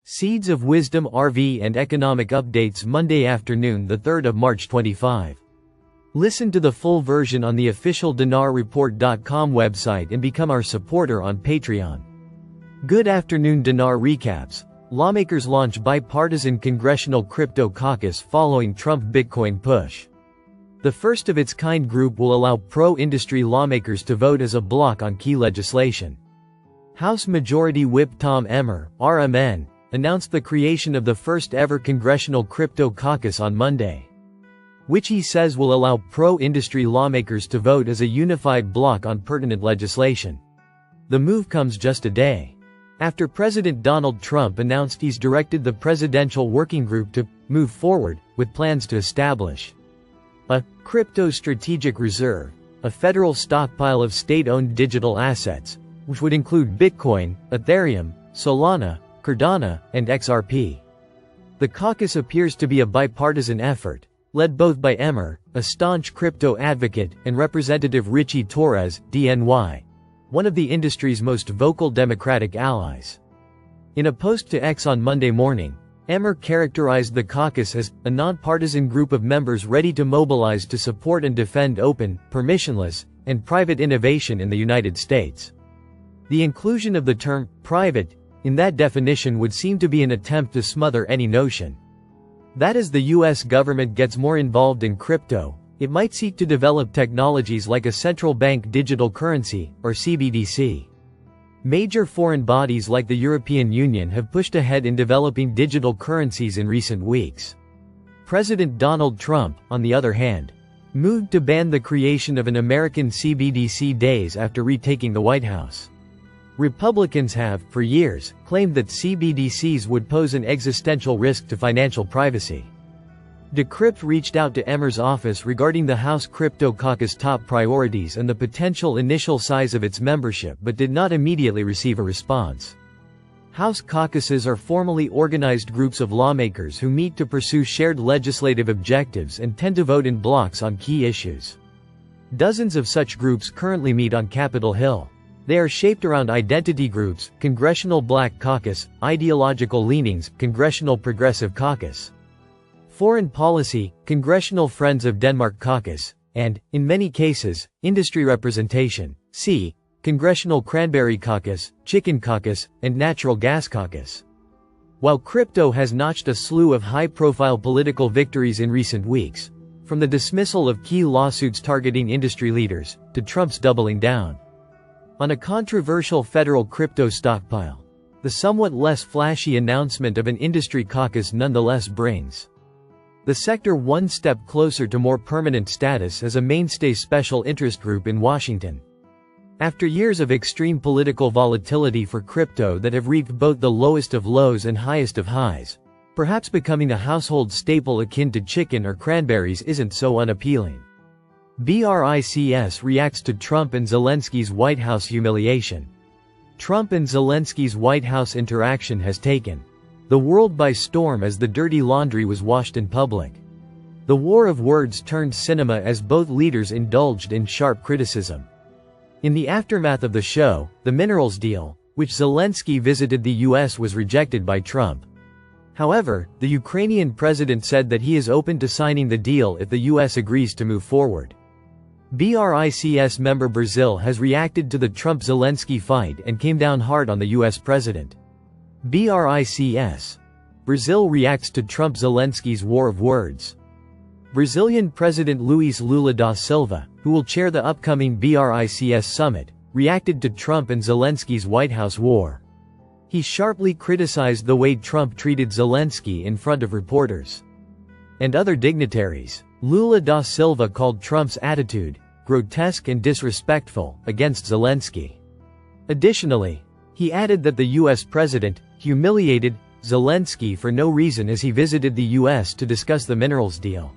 Seeds of Wisdom RV and Economic Updates Monday afternoon, the 3rd of March 25. Listen to the full version on the official dinarreport.com website and become our supporter on Patreon. Good afternoon. Dinar recaps. Lawmakers launch bipartisan congressional crypto caucus following Trump Bitcoin push. The first of its kind group will allow pro-industry lawmakers to vote as a bloc on key legislation. House Majority Whip Tom Emmer, RMN, announced the creation of the first-ever Congressional Crypto Caucus on Monday, which he says will allow pro-industry lawmakers to vote as a unified bloc on pertinent legislation. The move comes just a day after President Donald Trump announced he's directed the Presidential Working Group to move forward with plans to establish a crypto strategic reserve, a federal stockpile of state-owned digital assets, which would include Bitcoin, Ethereum, Solana, Cardano, and XRP. The caucus appears to be a bipartisan effort, led both by Emmer, a staunch crypto advocate, and Representative Richie Torres, DNY, one of the industry's most vocal Democratic allies. In a post to X on Monday morning, Emmer characterized the caucus as a nonpartisan group of members ready to mobilize to support and defend open, permissionless, and private innovation in the United States. The inclusion of the term private in that definition would seem to be an attempt to smother any notion that as the U.S. government gets more involved in crypto, it might seek to develop technologies like a central bank digital currency, or CBDC. Major foreign bodies like the European Union have pushed ahead in developing digital currencies in recent weeks. President Donald Trump, on the other hand, moved to ban the creation of an American CBDC days after retaking the White House. Republicans have, for years, claimed that CBDCs would pose an existential risk to financial privacy. Decrypt reached out to Emmer's office regarding the House Crypto Caucus top priorities and the potential initial size of its membership but did not immediately receive a response. House caucuses are formally organized groups of lawmakers who meet to pursue shared legislative objectives and tend to vote in blocks on key issues. Dozens of such groups currently meet on Capitol Hill. They are shaped around identity groups, Congressional Black Caucus, ideological leanings, Congressional Progressive Caucus, Foreign Policy, Congressional Friends of Denmark Caucus, and, in many cases, industry representation, see Congressional Cranberry Caucus, Chicken Caucus, and Natural Gas Caucus. While crypto has notched a slew of high-profile political victories in recent weeks, from the dismissal of key lawsuits targeting industry leaders, to Trump's doubling down on a controversial federal crypto stockpile, the somewhat less flashy announcement of an industry caucus nonetheless brings the sector one step closer to more permanent status as a mainstay special interest group in Washington. After years of extreme political volatility for crypto that have reaped both the lowest of lows and highest of highs, perhaps becoming a household staple akin to chicken or cranberries isn't so unappealing. BRICS reacts to Trump and Zelensky's White House humiliation. Trump and Zelensky's White House interaction has taken the world by storm as the dirty laundry was washed in public. The war of words turned cinema as both leaders indulged in sharp criticism. In the aftermath of the show, the minerals deal, which Zelensky visited the U.S., was rejected by Trump. However, the Ukrainian president said that he is open to signing the deal if the U.S. agrees to move forward. BRICS member Brazil has reacted to the Trump-Zelensky fight and came down hard on the U.S. president. BRICS. Brazil reacts to Trump-Zelensky's war of words. Brazilian President Luiz Lula da Silva, who will chair the upcoming BRICS summit, reacted to Trump and Zelensky's White House war. He sharply criticized the way Trump treated Zelensky in front of reporters and other dignitaries. Lula da Silva called Trump's attitude grotesque and disrespectful against Zelensky. Additionally, he added that the U.S. president humiliated Zelensky for no reason as he visited the U.S. to discuss the minerals deal.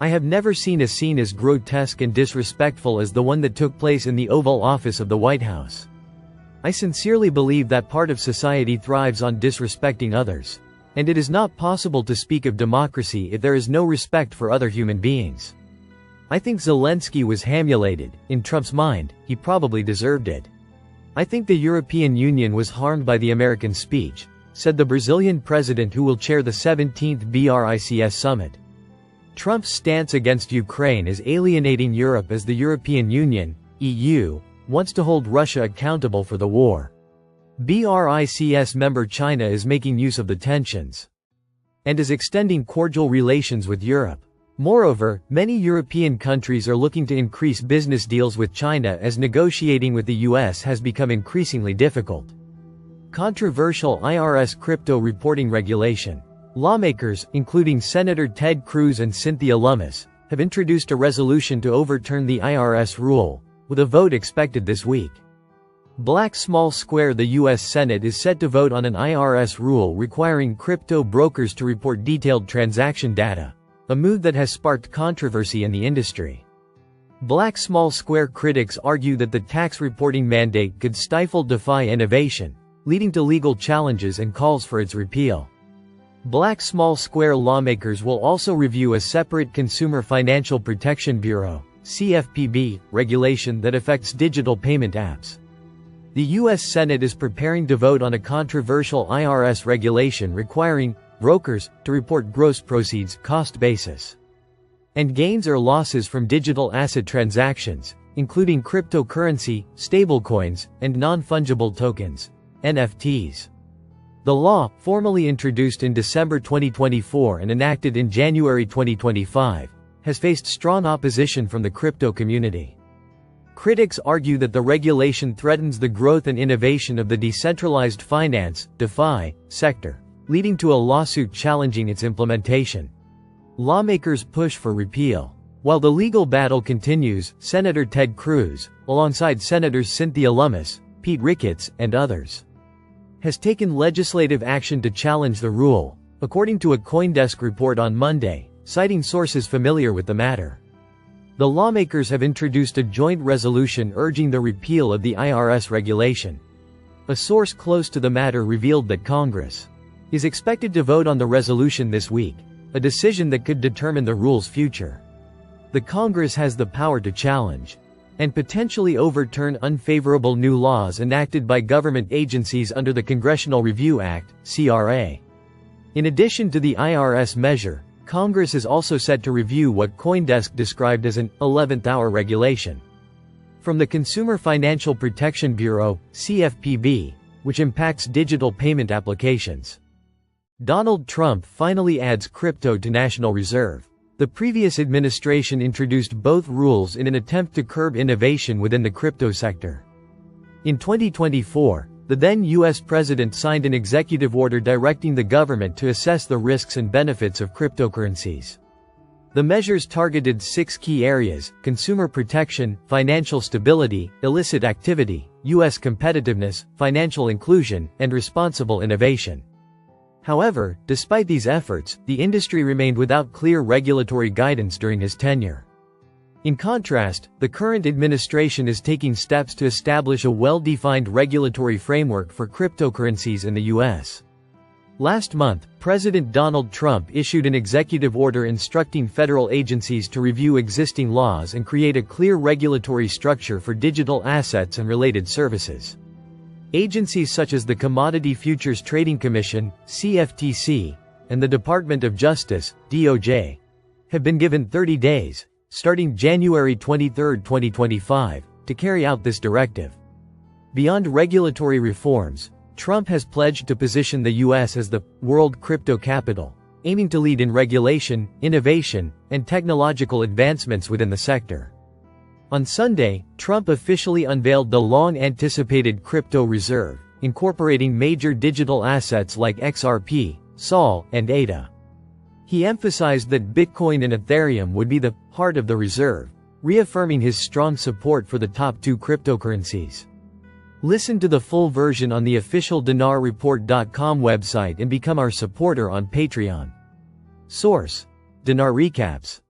I have never seen a scene as grotesque and disrespectful as the one that took place in the Oval Office of the White House. I sincerely believe that part of society thrives on disrespecting others, and it is not possible to speak of democracy if there is no respect for other human beings. I think Zelensky was humiliated. In Trump's mind, he probably deserved it. I think the European Union was harmed by the American speech, said the Brazilian president who will chair the 17th BRICS summit. Trump's stance against Ukraine is alienating Europe as the European Union, EU, wants to hold Russia accountable for the war. BRICS member China is making use of the tensions and is extending cordial relations with Europe. Moreover, many European countries are looking to increase business deals with China as negotiating with the US has become increasingly difficult. Controversial IRS crypto reporting regulation. Lawmakers, including Senator Ted Cruz and Cynthia Lummis, have introduced a resolution to overturn the IRS rule, with a vote expected this week. Black Small Square. The U.S. Senate is set to vote on an IRS rule requiring crypto brokers to report detailed transaction data, a move that has sparked controversy in the industry. Black Small Square critics argue that the tax reporting mandate could stifle DeFi innovation, leading to legal challenges and calls for its repeal. Black Small Square lawmakers will also review a separate Consumer Financial Protection Bureau (CFPB) regulation that affects digital payment apps. The U.S. Senate is preparing to vote on a controversial IRS regulation requiring brokers to report gross proceeds cost basis and gains or losses from digital asset transactions, including cryptocurrency, stablecoins, and non-fungible tokens, NFTs. The law, formally introduced in December 2024 and enacted in January 2025, has faced strong opposition from the crypto community. Critics argue that the regulation threatens the growth and innovation of the decentralized finance (DeFi) sector, leading to a lawsuit challenging its implementation. Lawmakers push for repeal. While the legal battle continues, Senator Ted Cruz, alongside Senators Cynthia Lummis, Pete Ricketts, and others, has taken legislative action to challenge the rule, according to a CoinDesk report on Monday, citing sources familiar with the matter. The lawmakers have introduced a joint resolution urging the repeal of the IRS regulation. A source close to the matter revealed that Congress is expected to vote on the resolution this week, a decision that could determine the rule's future. The Congress has the power to challenge and potentially overturn unfavorable new laws enacted by government agencies under the Congressional Review Act, CRA. In addition to the IRS measure, Congress is also set to review what CoinDesk described as an 11th-hour regulation from the Consumer Financial Protection Bureau, CFPB, which impacts digital payment applications. Donald Trump finally adds crypto to National Reserve. The previous administration introduced both rules in an attempt to curb innovation within the crypto sector. In 2024, the then U.S. president signed an executive order directing the government to assess the risks and benefits of cryptocurrencies. The measures targeted 6 key areas: consumer protection, financial stability, illicit activity, U.S. competitiveness, financial inclusion, and responsible innovation. However, despite these efforts, the industry remained without clear regulatory guidance during his tenure. In contrast, the current administration is taking steps to establish a well-defined regulatory framework for cryptocurrencies in the U.S. Last month, President Donald Trump issued an executive order instructing federal agencies to review existing laws and create a clear regulatory structure for digital assets and related services. Agencies such as the Commodity Futures Trading Commission, CFTC, and the Department of Justice, DOJ, have been given 30 days, starting January 23, 2025, to carry out this directive. Beyond regulatory reforms, Trump has pledged to position the U.S. as the world crypto capital, aiming to lead in regulation, innovation, and technological advancements within the sector. On Sunday, Trump officially unveiled the long-anticipated crypto reserve, incorporating major digital assets like XRP, Sol, and ADA. He emphasized that Bitcoin and Ethereum would be the heart of the reserve, reaffirming his strong support for the top 2 cryptocurrencies. Listen to the full version on the official DinarReport.com website and become our supporter on Patreon. Source: Dinar Recaps.